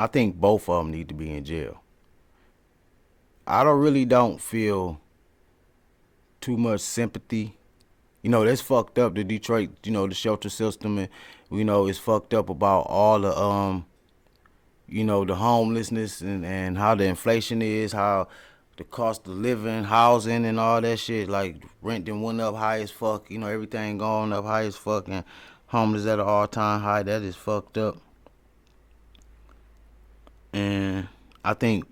I think both of them need to be in jail. I don't feel too much sympathy. You know, that's fucked up. The Detroit, the shelter system, and it's fucked up about all the the homelessness and how the inflation is, how the cost of living, housing, and all that shit. Like rent then went up high as fuck. Everything going up high as fuck, and homeless at an all time high. That is fucked up. And I think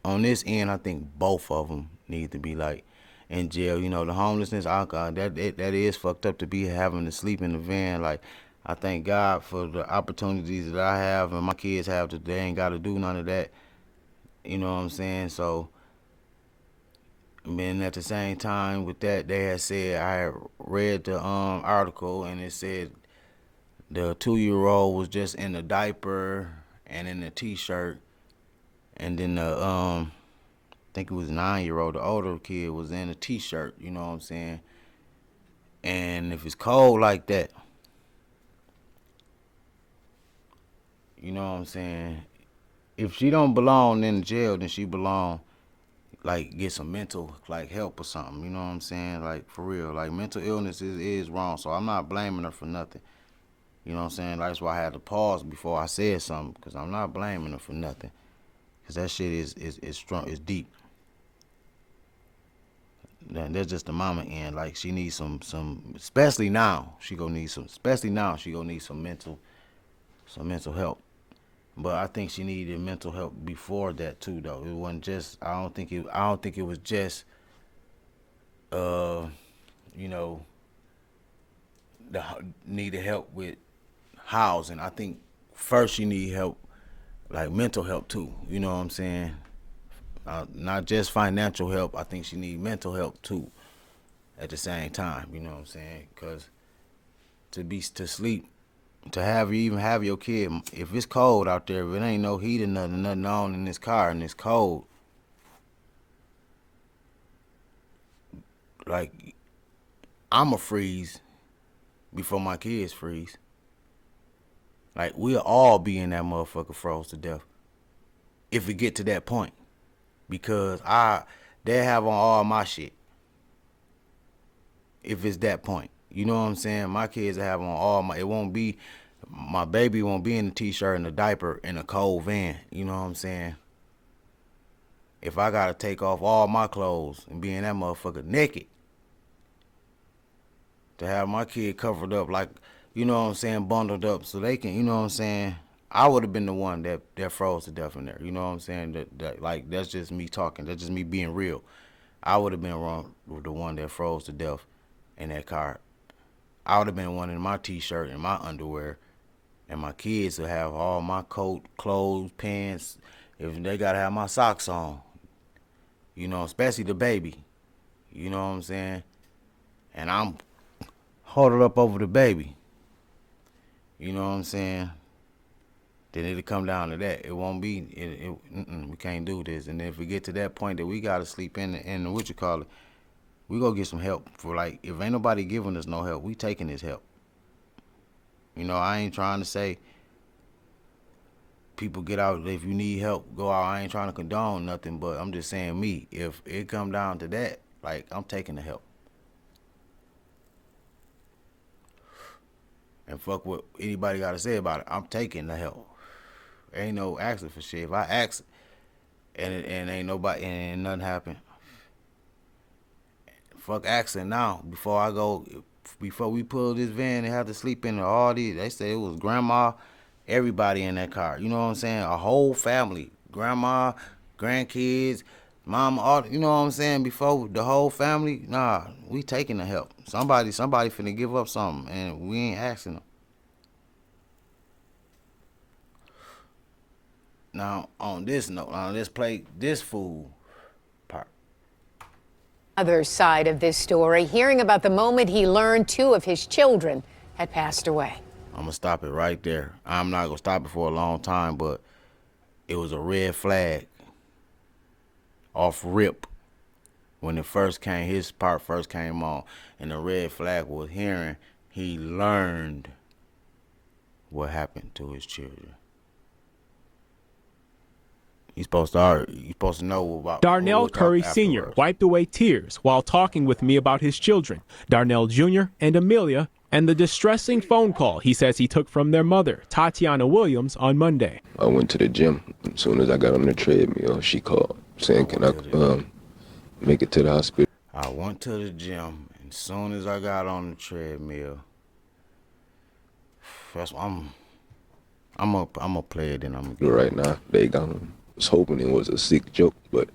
on this end, I think both of them need to be like in jail. The homelessness, alcohol, that is fucked up to be having to sleep in the van. Like, I thank God for the opportunities that I have and my kids have that they ain't got to do none of that. You know what I'm saying? So, and at the same time with that, they had said I had read the article and it said the 2-year-old was just in a diaper and in a t-shirt, and then the I think it was 9-year-old, the older kid was in a t-shirt. You know what I'm saying? And if it's cold like that, you know what I'm saying? If she don't belong in jail, then she belong like get some mental like help or something. You know what I'm saying? Like for real, like mental illness is wrong. So I'm not blaming her for nothing. You know what I'm saying? That's why I had to pause before I said something, because I'm not blaming her for nothing. Because that shit is strong, is deep. That's just the mama end. Like she needs some, especially now she gonna need some, some mental help. But I think she needed mental help before that too, though. It wasn't just. I don't think it was just. Uh, you know, the needed help with housing. I think first she need help, like mental help too. You know what I'm saying? Not just financial help. I think she need mental help too. At the same time, you know what I'm saying? Cause to sleep, to have you even have your kid, if it's cold out there, if it ain't no heat or nothing on in this car and it's cold, like I'ma freeze before my kids freeze. Like we'll all be in that motherfucker froze to death if we get to that point, because they have on all my shit. If it's that point, you know what I'm saying? My kids will have on all my. It won't be my baby won't be in a t-shirt and a diaper in a cold van. You know what I'm saying? If I gotta take off all my clothes and be in that motherfucker naked to have my kid covered up, like, you know what I'm saying, bundled up so they can, you know what I'm saying. I would have been the one that froze to death in there. You know what I'm saying? That like that's just me talking. That's just me being real. I would have been wrong with the one that froze to death in that car. I would have been one in my t-shirt and my underwear, and my kids would have all my coat, clothes, pants. If they gotta have my socks on, especially the baby. You know what I'm saying? And I'm huddled up over the baby. You know what I'm saying? Then it'll come down to that. It won't be. We can't do this. And if we get to that point that we gotta sleep in the what you call it, we go get some help. For like, if ain't nobody giving us no help, we taking this help. I ain't trying to say people get out. If you need help, go out. I ain't trying to condone nothing, but I'm just saying me. If it come down to that, like I'm taking the help. And fuck what anybody got to say about it. I'm taking the help. Ain't no asking for shit. If I ask and ain't nobody and nothing happen, fuck asking now. Before we pull this van and have to sleep in all these. They say it was grandma, everybody in that car. You know what I'm saying? A whole family, grandma, grandkids, mama, all. You know what I'm saying? Before the whole family, nah, we taking the help. Somebody finna give up something, and we ain't asking them. Now, on this note, let's play this fool part. Other side of this story, hearing about the moment he learned two of his children had passed away. I'm going to stop it right there. I'm not going to stop it for a long time, but it was a red flag off rip when his part first came on. And the red flag was hearing he learned what happened to his children. You supposed to know about who Darnell we'll talk Curry Sr. afterwards. wiped away tears while talking with me about his children, Darnell Jr. and Amelia, and the distressing phone call he says he took from their mother, Tatiana Williams, on Monday. I went to the gym. As soon as I got on the treadmill, she called saying, "Can I make it to the hospital?" I went to the gym, and as soon as I got on the treadmill, that's what I'm a play it, then I'm gonna Right now, they got him. I was hoping it was a sick joke, but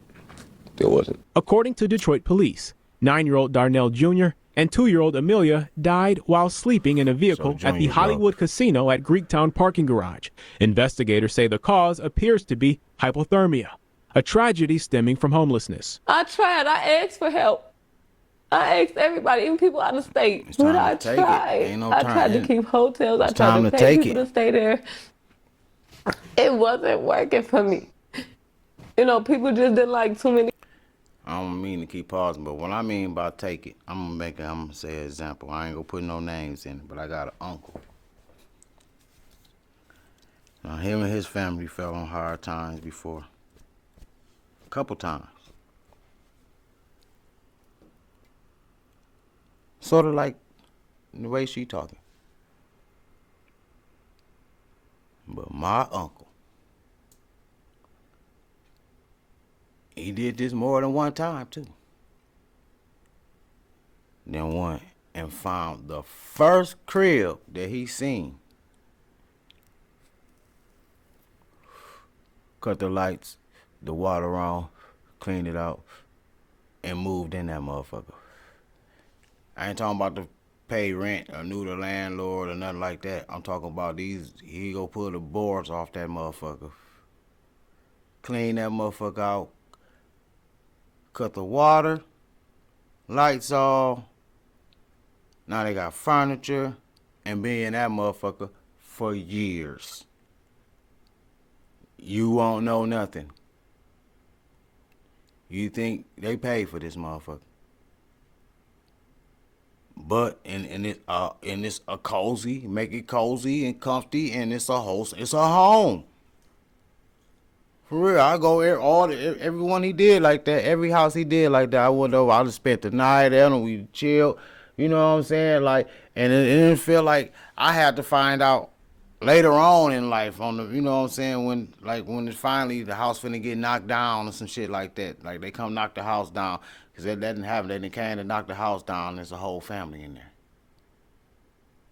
there wasn't. According to Detroit police, 9-year-old Darnell Jr. and 2-year-old Amelia died while sleeping in a vehicle at the Hollywood Casino at Greektown parking garage. Investigators say the cause appears to be hypothermia, a tragedy stemming from homelessness. I tried. I asked for help. I asked everybody, even people out of state. But I tried. I tried to keep hotels. I tried to pay people to stay there. It wasn't working for me. You know, people just didn't like too many. I don't mean to keep pausing, but what I mean by take it, I'm gonna say an example. I ain't gonna put no names in it, but I got an uncle. Now him and his family fell on hard times before. A couple times. Sort of like the way she talking. But my uncle, he did this more than one time too. Then went and found the first crib that he seen. Cut the lights, the water on, cleaned it out, and moved in that motherfucker. I ain't talking about to pay rent or knew the landlord or nothing like that. I'm talking about he go pull the boards off that motherfucker. Clean that motherfucker out. Cut the water, lights off. Now they got furniture and been in that motherfucker for years. You won't know nothing. You think they paid for this motherfucker. But in this a cozy, make it cozy and comfy, and it's a home. For real, I go everyone he did like that, every house he did like that. I went over, I just spent the night there and we chilled. You know what I'm saying? Like, and it didn't feel like I had to find out later on in life you know what I'm saying, when it's finally the house finna get knocked down or some shit like that. Like they come knock the house down. Because that didn't happen. They didn't came to knock the house down. There's a whole family in there.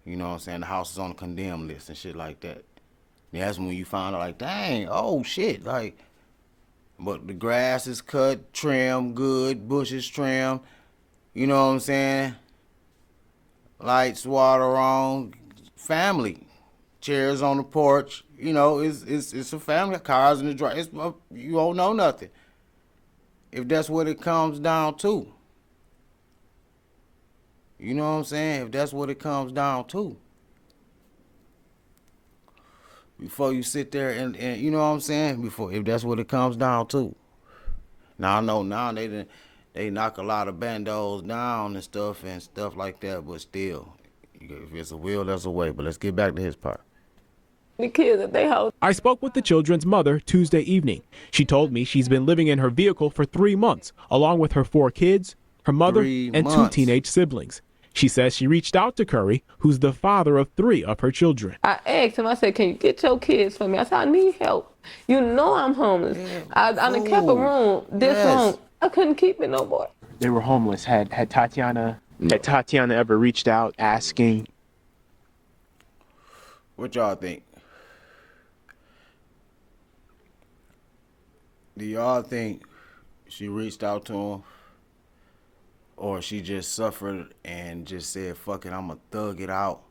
You know what I'm saying? The house is on the condemned list and shit like that. And that's when you find out, like, dang, oh, shit. Like, but the grass is cut, trimmed, good, bushes trimmed. You know what I'm saying? Lights, water on, family. Chairs on the porch. You know, it's a family. Cars in the drive. You don't know nothing. If that's what it comes down to. You know what I'm saying? If that's what it comes down to. Before you sit there and you know what I'm saying? If that's what it comes down to. Now I know now they knock a lot of bandos down and stuff like that, but still, if it's a will, there's a way. But let's get back to his part. The kids at their house. I spoke with the children's mother Tuesday evening. She told me she's been living in her vehicle for 3 months, along with her 4 kids, her mother, and 2 teenage siblings. She says she reached out to Curry, who's the father of 3 of her children. I asked him, I said, can you get your kids for me? I said, I need help. You know I'm homeless. I done kept a room this long. I couldn't keep it no more. They were homeless. Had Tatiana ever reached out asking? What y'all think? Do y'all think she reached out to him? Or she just suffered and just said, fuck it, I'm going to thug it out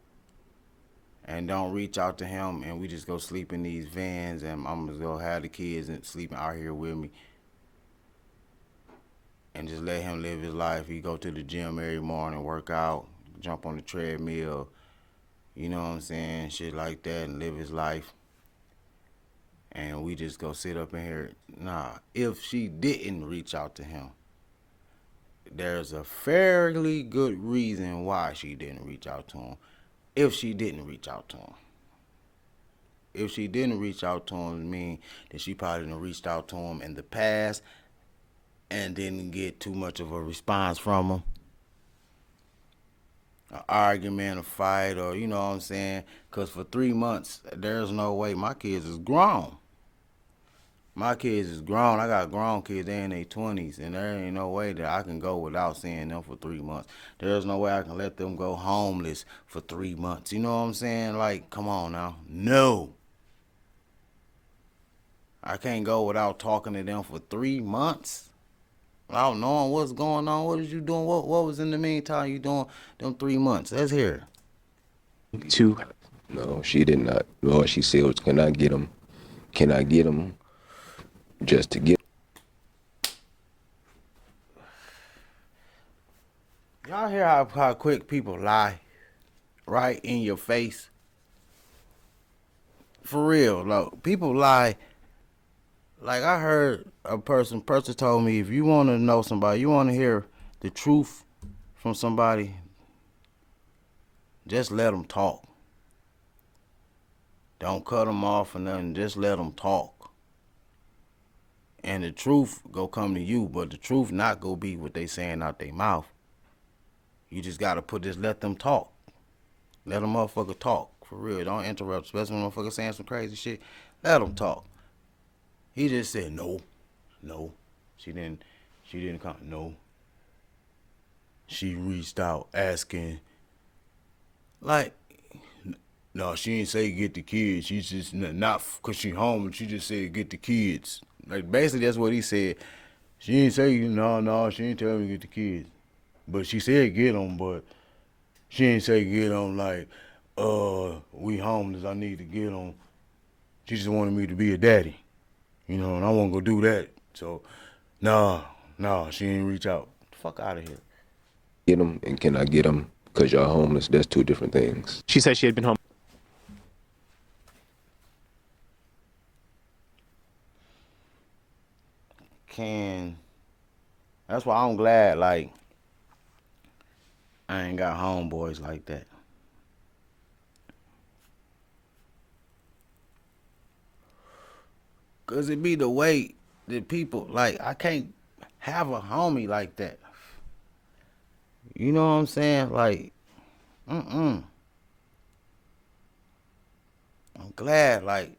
and don't reach out to him, and we just go sleep in these vans, and I'm going to go have the kids and sleeping out here with me and just let him live his life. He go to the gym every morning, work out, jump on the treadmill, you know what I'm saying, shit like that, and live his life. And we just go sit up in here. Nah, if she didn't reach out to him, there's a fairly good reason why she didn't reach out to him. If she didn't reach out to him. if she didn't reach out to him, I mean that she probably didn't reached out to him in the past and didn't get too much of a response from him. An argument, a fight, or you know what I'm saying? Because for 3 months, there's no way. My kids is grown. My kids is grown. I got grown kids. They in their 20s, and there ain't no way that I can go without seeing them for 3 months. There's no way I can let them go homeless for 3 months. You know what I'm saying? Like, come on now. No. I can't go without talking to them for 3 months. Without knowing what's going on. What is you doing? What was in the meantime you doing them 3 months? Let's hear. Two. No, she did not. All she said was, "Can I get him? Can I get him?" Just to get. Y'all hear how quick people lie? Right in your face. For real, look, people lie. Like I heard a person told me, if you want to know somebody, you want to hear the truth from somebody, just let them talk. Don't cut them off or nothing. Just let them talk. And the truth go come to you, but the truth not go be what they saying out their mouth. You just gotta let them talk. Let them motherfucker talk. For real, don't interrupt, especially when motherfucker saying some crazy shit. Let them talk. He just said no. She didn't come. No. She reached out asking, like, no, she didn't say get the kids. She just not cause she home. She just said get the kids. Like basically that's what he said. She didn't say no. She didn't tell me to get the kids, but she said get them. But she didn't say get them like, we homeless. I need to get them. She just wanted me to be a daddy, and I wasn't gonna do that. So, nah, she didn't reach out. Fuck out of here. Get them and can I get them? Cause y'all homeless. That's two different things. She said she had been home. That's why I'm glad, like, I ain't got homeboys like that. Cause it be the way that people, like, I can't have a homie like that. You know what I'm saying? Like, I'm glad, like,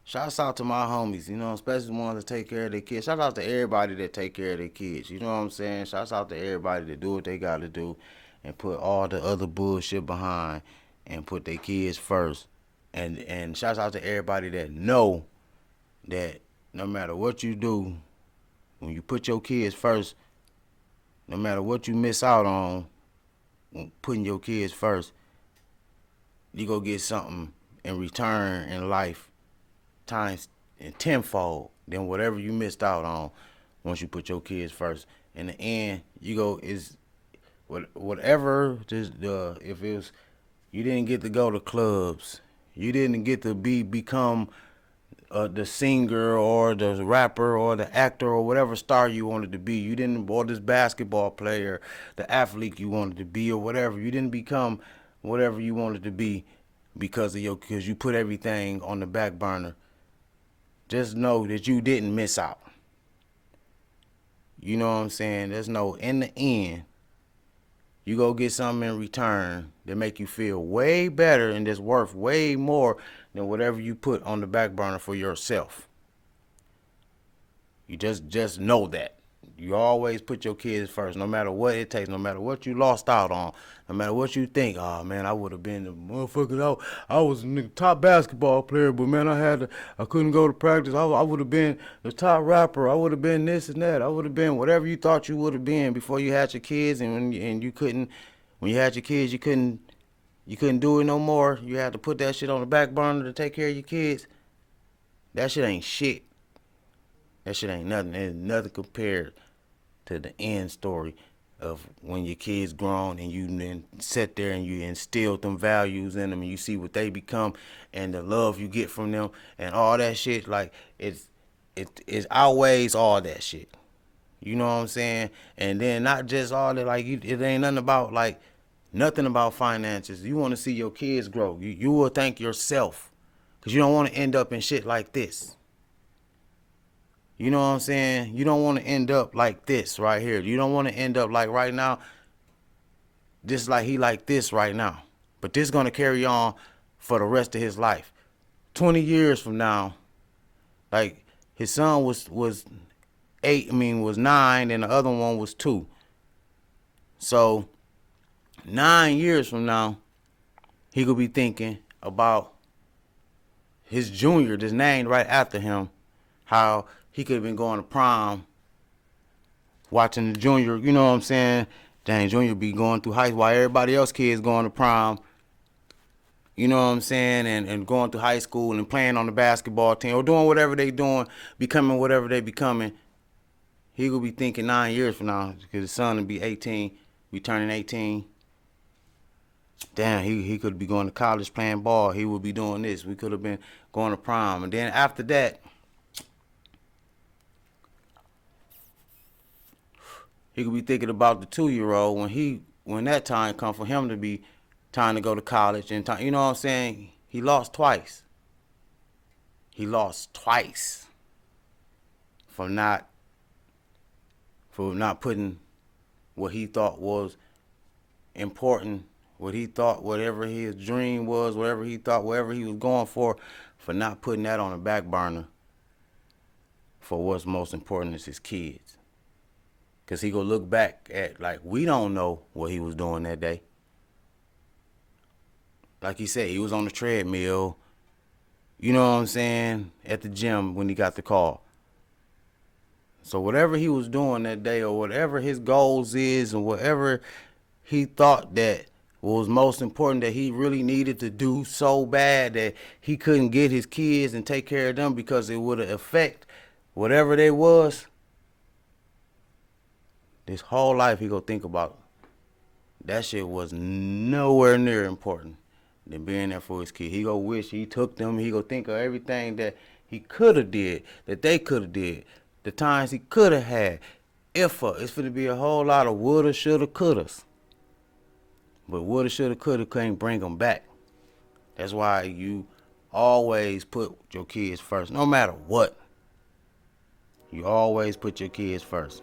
shouts out to my homies, especially the ones that take care of their kids. Shout out to everybody that take care of their kids. You know what I'm saying? Shouts out to everybody that do what they got to do and put all the other bullshit behind and put their kids first. And shouts out to everybody that know that no matter what you do, when you put your kids first, no matter what you miss out on, when putting your kids first, you go get something in return in life times and tenfold than whatever you missed out on once you put your kids first. In the end, you go is whatever if it was you didn't get to go to clubs, you didn't get to become the singer or the rapper or the actor or whatever star you wanted to be. You didn't, or this basketball player, the athlete you wanted to be or whatever. You didn't become whatever you wanted to be because you put everything on the back burner. Just know that you didn't miss out. You know what I'm saying? There's no, in the end, you go get something in return that make you feel way better and that's worth way more than whatever you put on the back burner for yourself. You just know that. You always put your kids first, no matter what it takes, no matter what you lost out on, no matter what you think. Oh man, I would have been the motherfucker. I was the top basketball player, but man, I couldn't go to practice. I would have been the top rapper. I would have been this and that. I would have been whatever you thought you would have been before you had your kids, and you couldn't. When you had your kids, you couldn't do it no more. You had to put that shit on the back burner to take care of your kids. That shit ain't shit. That shit ain't nothing. There's nothing compared to the end story of when your kids grown and you then sit there and you instill them values in them and you see what they become and the love you get from them and all that shit. Like it outweighs all that shit. You know what I'm saying? And then not just all that, like it ain't nothing about finances. You want to see your kids grow. You will thank yourself Because you don't want to end up in shit like this. You know what I'm saying? You don't want to end up like this right here. You don't want to end up like right now. Just like he like this right now. But this is going to carry on for the rest of his life. 20 years from now, like his son was 9, and the other one was 2. So 9 years from now, he could be thinking about his junior that's named right after him, how he could have been going to prom, watching the junior, you know what I'm saying? Dang, junior be going through high school while everybody else kids going to prom, you know what I'm saying? And going through high school and playing on the basketball team or doing whatever they doing, becoming whatever they becoming. He could be thinking 9 years from now, because his son will be 18, be turning 18. Damn, he could be going to college playing ball. He would be doing this. We could have been going to prom. And then after that, he could be thinking about the 2-year-old when that time come for him to be time to go to college. And you know what I'm saying? He lost twice. He lost twice for not putting what he thought was important, what he thought, whatever his dream was, whatever he thought, whatever he was going for not putting that on the back burner for what's most important is his kids. Because he gonna look back at, like, we don't know what he was doing that day. Like he said, he was on the treadmill, you know what I'm saying, at the gym when he got the call. So whatever he was doing that day, or whatever his goals is, and whatever he thought that was most important that he really needed to do so bad that he couldn't get his kids and take care of them because it would affect whatever they was, this whole life he gonna think about that shit was nowhere near important than being there for his kid. He gonna wish he took them. He gonna think of everything that he could have did, that they could have did, the times he could have had. It's gonna be a whole lot of woulda, shoulda, couldas. But woulda, shoulda, coulda can't bring them back. That's why you always put your kids first, no matter what. You always put your kids first.